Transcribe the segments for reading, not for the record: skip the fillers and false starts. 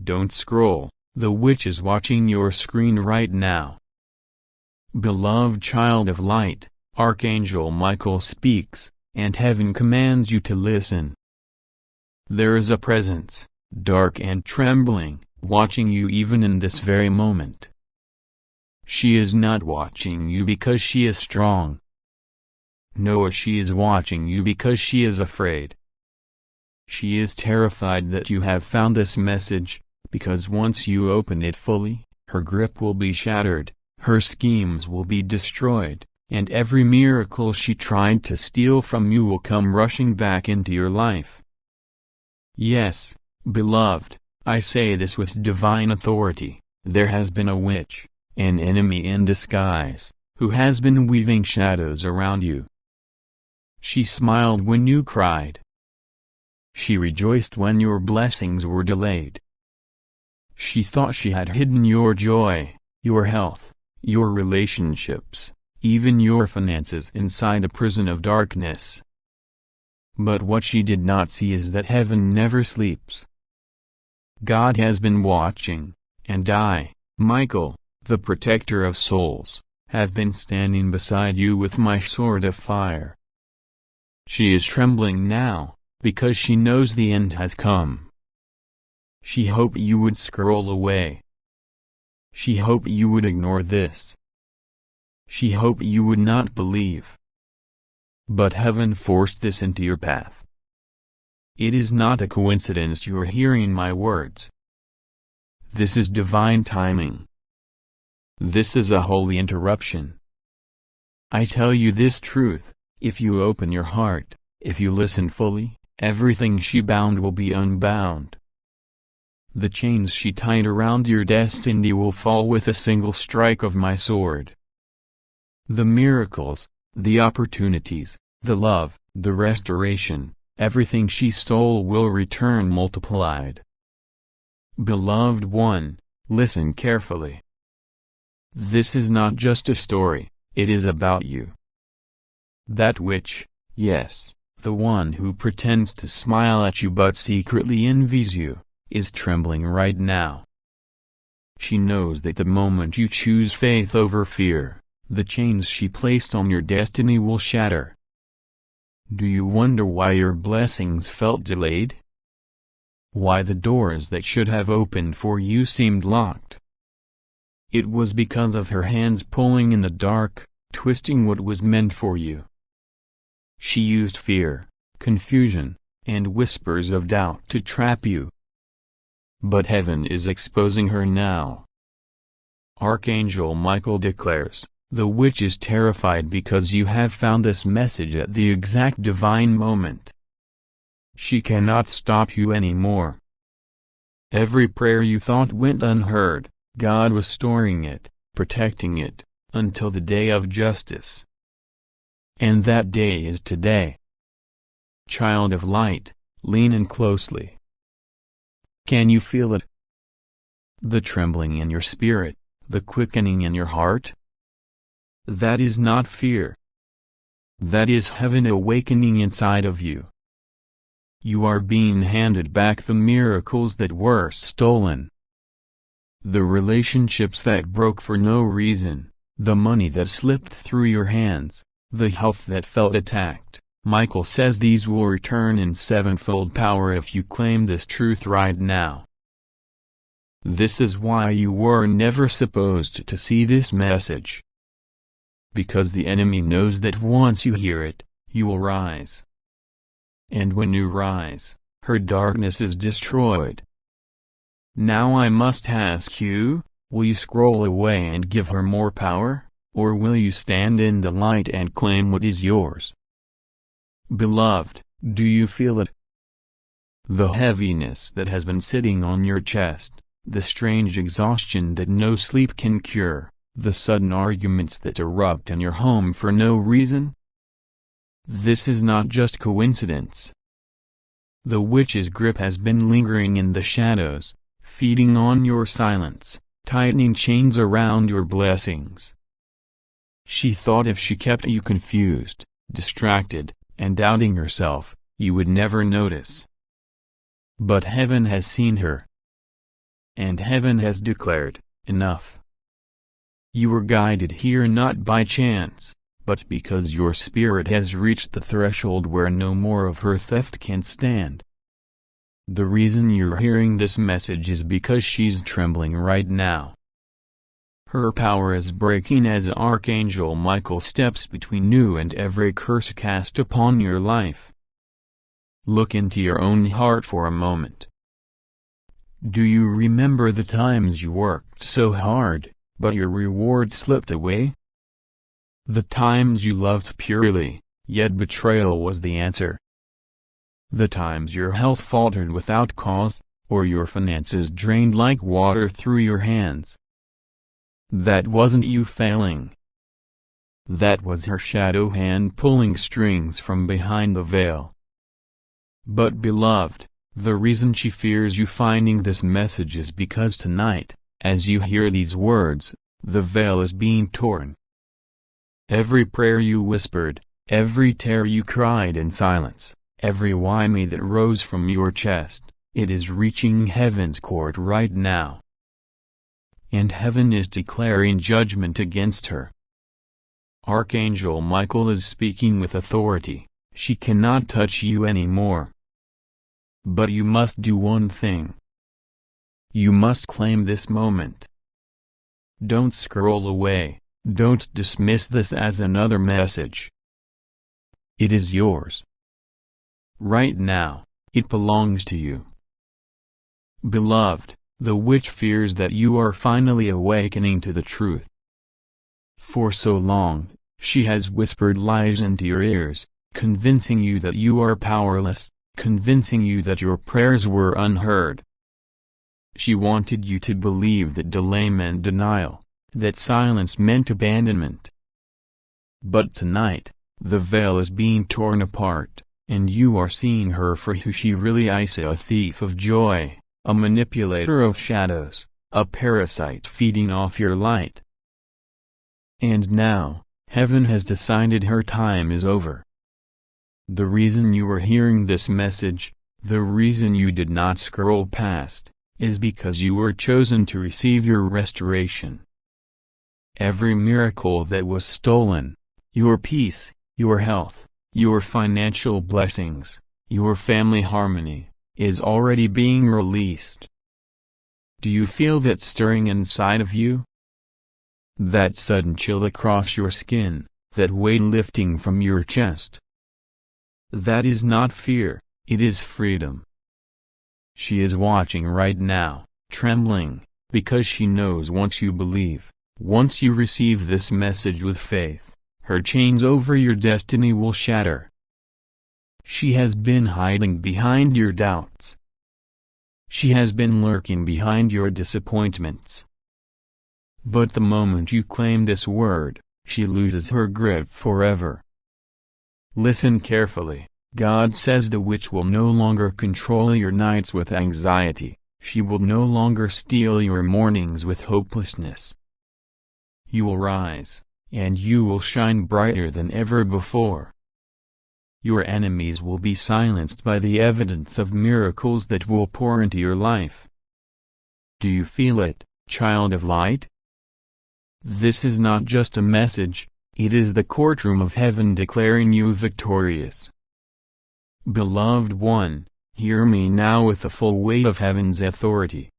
Don't scroll, the witch is watching your screen right now. Beloved child of light, Archangel Michael speaks, and heaven commands you to listen. There is a presence, dark and trembling, watching you even in this very moment. She is not watching you because she is strong. No, she is watching you because she is afraid. She is terrified that you have found this message, because once you open it fully, her grip will be shattered, her schemes will be destroyed, and every miracle she tried to steal from you will come rushing back into your life. Yes, beloved, I say this with divine authority, there has been a witch, an enemy in disguise, who has been weaving shadows around you. She smiled when you cried. She rejoiced when your blessings were delayed. She thought she had hidden your joy, your health, your relationships, even your finances inside a prison of darkness. But what she did not see is that heaven never sleeps. God has been watching, and I, Michael, the protector of souls, have been standing beside you with my sword of fire. She is trembling now, because she knows the end has come. She hoped you would scroll away. She hoped you would ignore this. She hoped you would not believe. But heaven forced this into your path. It is not a coincidence you are hearing my words. This is divine timing. This is a holy interruption. I tell you this truth, if you open your heart, if you listen fully, everything she bound will be unbound. The chains she tied around your destiny will fall with a single strike of my sword. The miracles, the opportunities, the love, the restoration, everything she stole will return multiplied. Beloved one, listen carefully. This is not just a story, it is about you. That witch, yes, the one who pretends to smile at you but secretly envies you, is trembling right now. She knows that the moment you choose faith over fear, the chains she placed on your destiny will shatter. Do you wonder why your blessings felt delayed? Why the doors that should have opened for you seemed locked? It was because of her hands pulling in the dark, twisting what was meant for you. She used fear, confusion, and whispers of doubt to trap you. But heaven is exposing her now. Archangel Michael declares, the witch is terrified because you have found this message at the exact divine moment. She cannot stop you anymore. Every prayer you thought went unheard, God was storing it, protecting it, until the day of justice. And that day is today. Child of light, lean in closely. Can you feel it? The trembling in your spirit, the quickening in your heart? That is not fear. That is heaven awakening inside of you. You are being handed back the miracles that were stolen. The relationships that broke for no reason, the money that slipped through your hands, the health that felt attacked. Michael says these will return in sevenfold power if you claim this truth right now. This is why you were never supposed to see this message. Because the enemy knows that once you hear it, you will rise. And when you rise, her darkness is destroyed. Now I must ask you, will you scroll away and give her more power, or will you stand in the light and claim what is yours? Beloved, do you feel it? The heaviness that has been sitting on your chest, the strange exhaustion that no sleep can cure, the sudden arguments that erupt in your home for no reason? This is not just coincidence. The witch's grip has been lingering in the shadows, feeding on your silence, tightening chains around your blessings. She thought if she kept you confused, distracted, and doubting herself, you would never notice. But heaven has seen her. and heaven has declared, enough. You were guided here not by chance, but because your spirit has reached the threshold where no more of her theft can stand. The reason you're hearing this message is because she's trembling right now. Her power is breaking as Archangel Michael steps between you and every curse cast upon your life. Look into your own heart for a moment. Do you remember the times you worked so hard, but your reward slipped away? The times you loved purely, yet betrayal was the answer. The times your health faltered without cause, or your finances drained like water through your hands. That wasn't you failing. That was her shadow hand pulling strings from behind the veil. But beloved, the reason she fears you finding this message is because tonight, as you hear these words, the veil is being torn. Every prayer you whispered, every tear you cried in silence, every why me that rose from your chest, it is reaching heaven's court right now. And heaven is declaring judgment against her. Archangel Michael is speaking with authority. She cannot touch you anymore. But you must do one thing. You must claim this moment. Don't scroll away, don't dismiss this as another message. It is yours. Right now, it belongs to you. Beloved, the witch fears that you are finally awakening to the truth. For so long, she has whispered lies into your ears, convincing you that you are powerless, convincing you that your prayers were unheard. She wanted you to believe that delay meant denial, that silence meant abandonment. But tonight, the veil is being torn apart, and you are seeing her for who she really is: a thief of joy, a manipulator of shadows, a parasite feeding off your light. And now, heaven has decided her time is over. The reason you are hearing this message, the reason you did not scroll past, is because you were chosen to receive your restoration. Every miracle that was stolen, your peace, your health, your financial blessings, your family harmony, is already being released. Do you feel that stirring inside of you? That sudden chill across your skin, that weight lifting from your chest? That is not fear, it is freedom. She is watching right now, trembling, because she knows once you believe, once you receive this message with faith, her chains over your destiny will shatter. She has been hiding behind your doubts. She has been lurking behind your disappointments. But the moment you claim this word, she loses her grip forever. Listen carefully. God says the witch will no longer control your nights with anxiety, she will no longer steal your mornings with hopelessness. You will rise, and you will shine brighter than ever before. Your enemies will be silenced by the evidence of miracles that will pour into your life. Do you feel it, child of light? This is not just a message, it is the courtroom of heaven declaring you victorious. Beloved one, hear me now with the full weight of heaven's authority.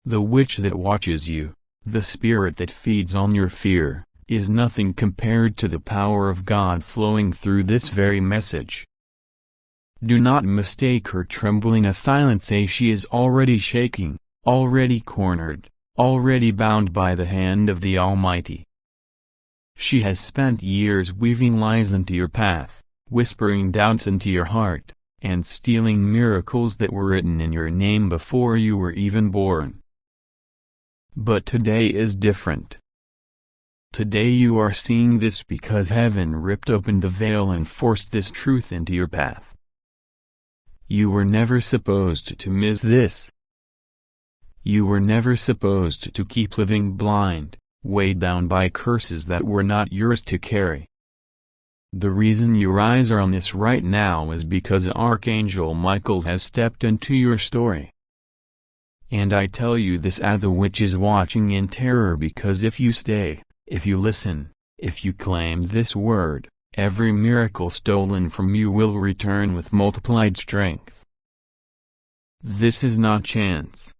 The witch that watches you, the spirit that feeds on your fear, is nothing compared to the power of God flowing through this very message. Do not mistake her trembling as silence. She is already shaking, already cornered, already bound by the hand of the Almighty. She has spent years weaving lies into your path, whispering doubts into your heart, and stealing miracles that were written in your name before you were even born. But today is different. Today you are seeing this because heaven ripped open the veil and forced this truth into your path. You were never supposed to miss this. You were never supposed to keep living blind, weighed down by curses that were not yours to carry. The reason your eyes are on this right now is because Archangel Michael has stepped into your story. And I tell you this as the witch is watching in terror, because if you stay, if you listen, if you claim this word, every miracle stolen from you will return with multiplied strength. This is not chance.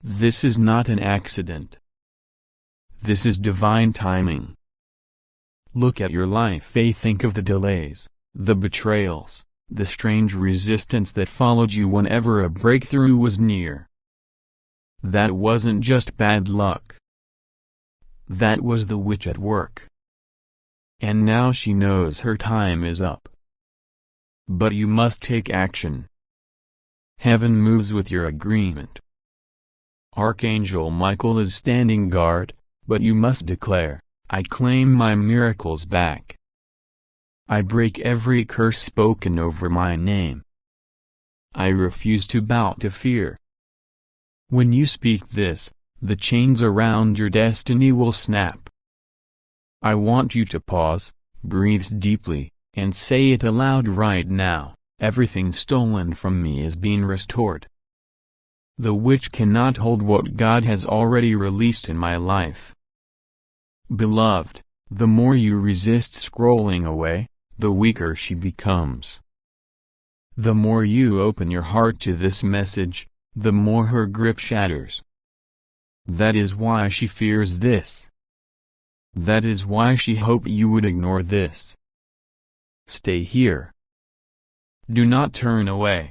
This is not an accident. This is divine timing. Look at your life. Think of the delays, the betrayals, the strange resistance that followed you whenever a breakthrough was near. That wasn't just bad luck. That was the witch at work. And now she knows her time is up. But you must take action. Heaven moves with your agreement. Archangel Michael is standing guard, but you must declare, I claim my miracles back. I break every curse spoken over my name. I refuse to bow to fear. When you speak this, the chains around your destiny will snap. I want you to pause, breathe deeply, and say it aloud right now, everything stolen from me is being restored. The witch cannot hold what God has already released in my life. Beloved, the more you resist scrolling away, the weaker she becomes. The more you open your heart to this message, the more her grip shatters. That is why she fears this. That is why she hoped you would ignore this. Stay here. Do not turn away.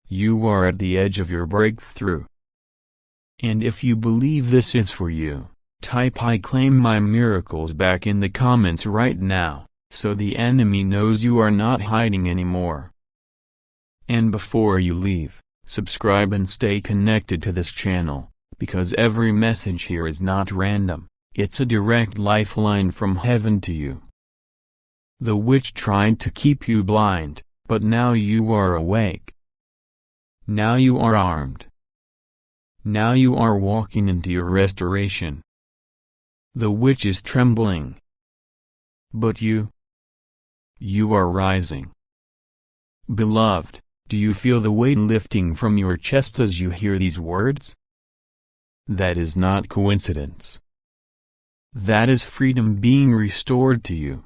You are at the edge of your breakthrough. And if you believe this is for you, type I claim my miracles back in the comments right now, so the enemy knows you are not hiding anymore. And before you leave, subscribe and stay connected to this channel, because every message here is not random, it's a direct lifeline from heaven to you. The witch tried to keep you blind, but now you are awake. Now you are armed. Now you are walking into your restoration. The witch is trembling. But you are rising. Beloved, do you feel the weight lifting from your chest as you hear these words? That is not coincidence. That is freedom being restored to you.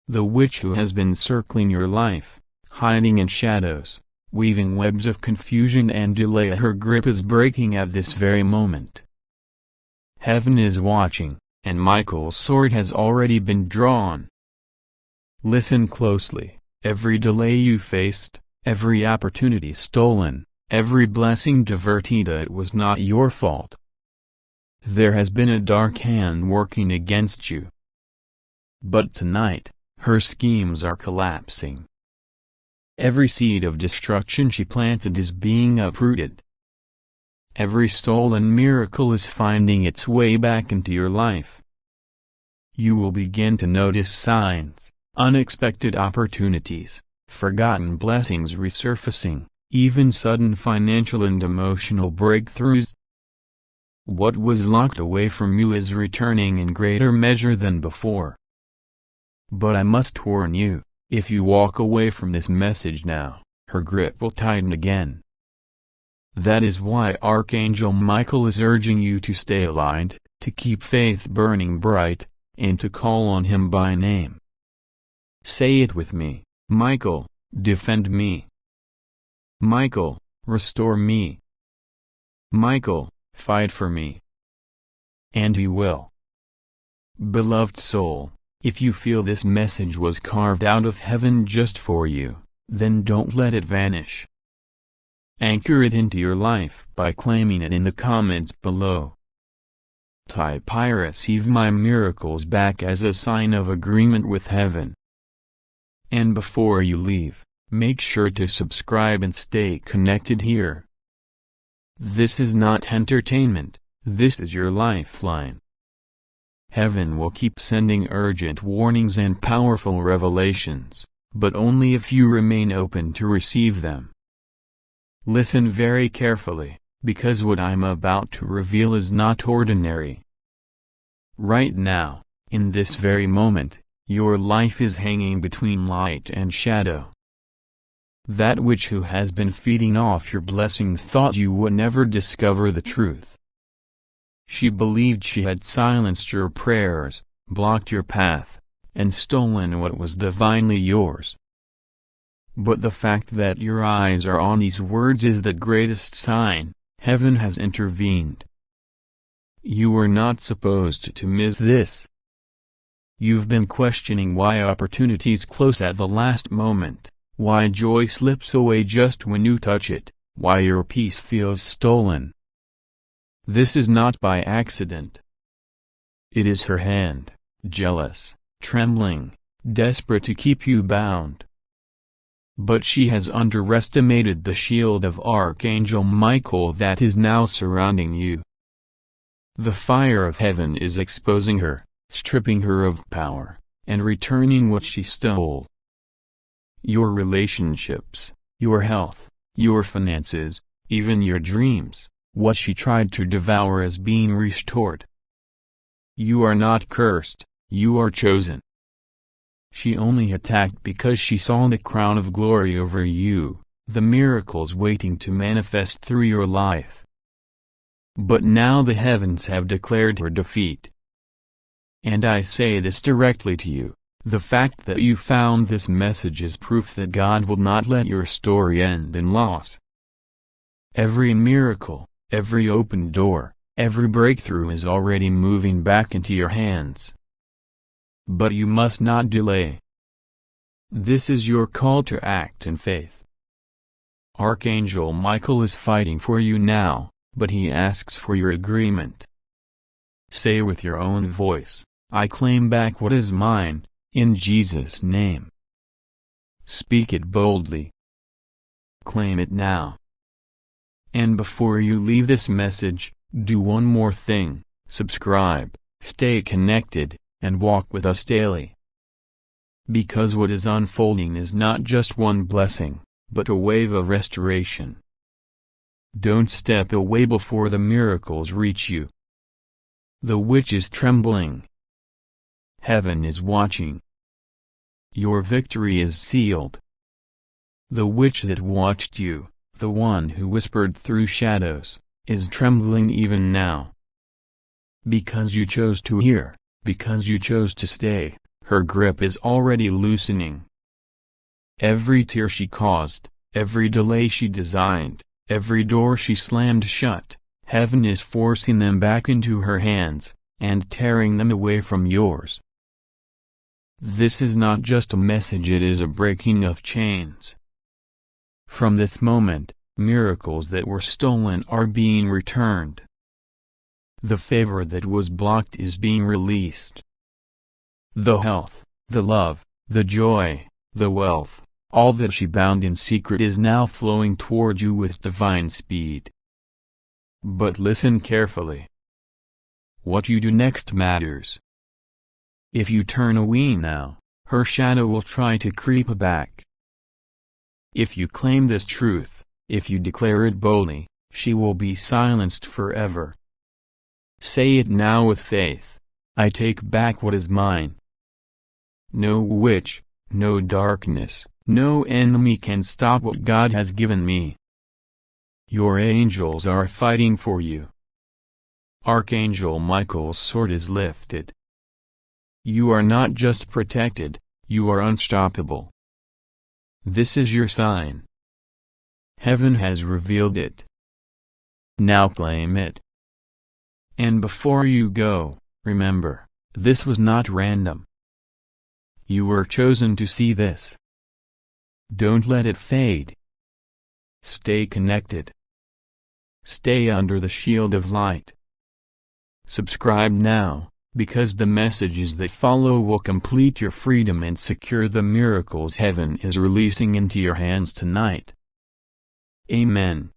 The witch who has been circling your life, hiding in shadows, weaving webs of confusion and delay, her grip is breaking at this very moment. Heaven is watching, and Michael's sword has already been drawn. Listen closely, every delay you faced, every opportunity stolen, every blessing diverted, it was not your fault. There has been a dark hand working against you. But tonight, her schemes are collapsing. Every seed of destruction she planted is being uprooted. Every stolen miracle is finding its way back into your life. You will begin to notice signs, unexpected opportunities, forgotten blessings resurfacing, even sudden financial and emotional breakthroughs. What was locked away from you is returning in greater measure than before. But I must warn you, if you walk away from this message now, her grip will tighten again. That is why Archangel Michael is urging you to stay aligned, to keep faith burning bright, and to call on him by name. Say it with me, Michael, defend me. Michael, restore me. Michael, fight for me. And he will. Beloved soul, if you feel this message was carved out of heaven just for you, then don't let it vanish. Anchor it into your life by claiming it in the comments below. Type I receive my miracles back as a sign of agreement with heaven. And before you leave, make sure to subscribe and stay connected here. This is not entertainment, this is your lifeline. Heaven will keep sending urgent warnings and powerful revelations, but only if you remain open to receive them. Listen very carefully, because what I'm about to reveal is not ordinary. Right now, in this very moment, your life is hanging between light and shadow. That witch who has been feeding off your blessings thought you would never discover the truth. She believed she had silenced your prayers, blocked your path, and stolen what was divinely yours. But the fact that your eyes are on these words is the greatest sign. Heaven has intervened. You were not supposed to miss this. You've been questioning why opportunities close at the last moment, why joy slips away just when you touch it, why your peace feels stolen. This is not by accident. It is her hand, jealous, trembling, desperate to keep you bound. But she has underestimated the shield of Archangel Michael that is now surrounding you. The fire of heaven is exposing her, stripping her of power, and returning what she stole. Your relationships, your health, your finances, even your dreams, what she tried to devour is being restored. You are not cursed, you are chosen. She only attacked because she saw the crown of glory over you, the miracles waiting to manifest through your life. But now the heavens have declared her defeat. And I say this directly to you, the fact that you found this message is proof that God will not let your story end in loss. Every miracle, every open door, every breakthrough is already moving back into your hands. But you must not delay. This is your call to act in faith. Archangel Michael is fighting for you now, but he asks for your agreement. Say with your own voice, I claim back what is mine, in Jesus' name. Speak it boldly. Claim it now. And before you leave this message, do one more thing: subscribe, stay connected, and walk with us daily. Because what is unfolding is not just one blessing, but a wave of restoration. Don't step away before the miracles reach you. The witch is trembling. Heaven is watching. Your victory is sealed. The witch that watched you, the one who whispered through shadows, is trembling even now. Because you chose to hear, because you chose to stay, her grip is already loosening. Every tear she caused, every delay she designed, every door she slammed shut, heaven is forcing them back into her hands, and tearing them away from yours. This is not just a message, it is a breaking of chains. From this moment, miracles that were stolen are being returned. The favor that was blocked is being released. The health, the love, the joy, the wealth, all that she bound in secret is now flowing toward you with divine speed. But listen carefully. What you do next matters. If you turn away now, her shadow will try to creep back. If you claim this truth, if you declare it boldly, she will be silenced forever. Say it now with faith: I take back what is mine. No witch, no darkness, no enemy can stop what God has given me. Your angels are fighting for you. Archangel Michael's sword is lifted. You are not just protected, you are unstoppable. This is your sign. Heaven has revealed it. Now claim it. And before you go, remember, this was not random. You were chosen to see this. Don't let it fade. Stay connected. Stay under the shield of light. Subscribe now, because the messages that follow will complete your freedom and secure the miracles heaven is releasing into your hands tonight. Amen.